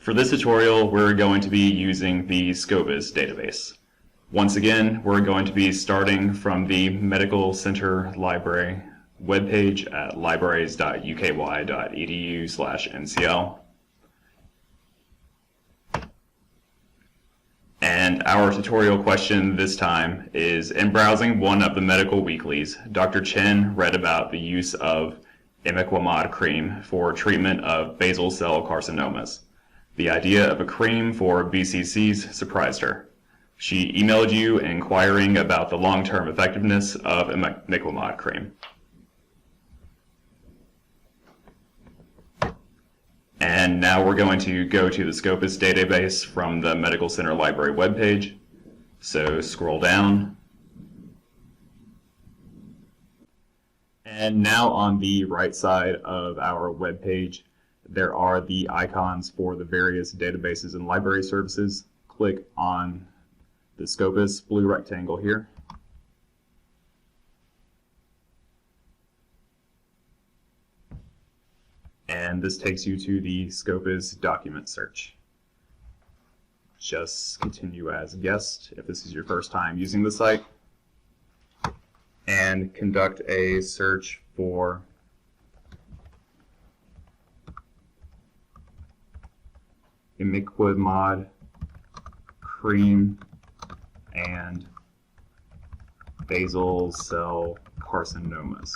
For this tutorial, we're going to be using the Scopus database. Once again, we're going to be starting from the Medical Center Library webpage at libraries.uky.edu/ncl. And our tutorial question this time is, in browsing one of the medical weeklies, Dr. Chen read about the use of imiquimod cream for treatment of basal cell carcinomas. The idea of a cream for BCCs surprised her. She emailed you inquiring about the long-term effectiveness of imiquimod cream. And now we're going to go to the Scopus database from the Medical Center Library webpage. So scroll down. And now on the right side of our webpage, there are the icons for the various databases and library services. Click on the Scopus blue rectangle here. And this takes you to the Scopus document search. Just continue as guest if this is your first time using the site, and conduct a search for imiquimod cream and basal cell carcinomas.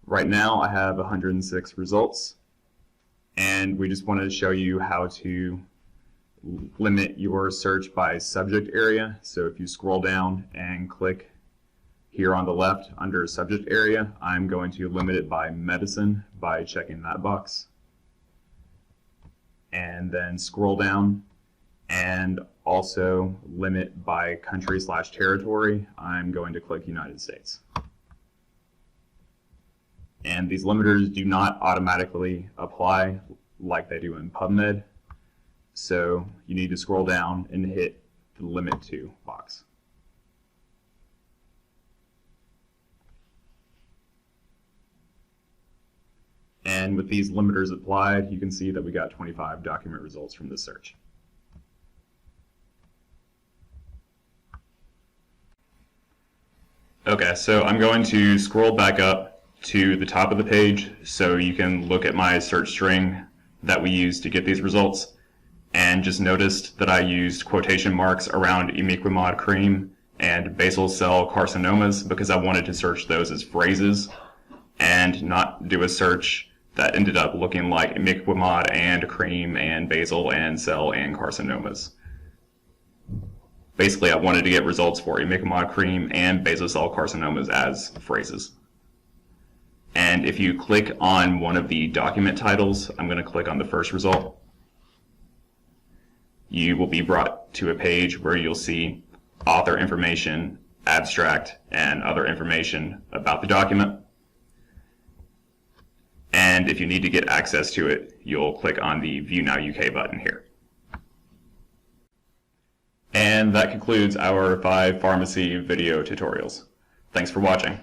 Right now I have 106 results, and we just wanted to show you how to limit your search by subject area. So if you scroll down and click here on the left under subject area, I'm going to limit it by medicine by checking that box. And then scroll down and also limit by country/territory. I'm going to click United States. And these limiters do not automatically apply like they do in PubMed. So you need to scroll down and hit the Limit To box. And with these limiters applied, you can see that we got 25 document results from this search. Okay, so I'm going to scroll back up to the top of the page so you can look at my search string that we used to get these results, and just noticed that I used quotation marks around imiquimod cream and basal cell carcinomas because I wanted to search those as phrases and not do a search that ended up looking like imiquimod and cream and basal and cell and carcinomas. Basically, I wanted to get results for imiquimod cream and basal cell carcinomas as phrases. And if you click on one of the document titles, I'm going to click on the first result. You will be brought to a page where you'll see author information, abstract, and other information about the document. And if you need to get access to it, you'll click on the View Now UK button here. And that concludes our 5 pharmacy video tutorials. Thanks for watching.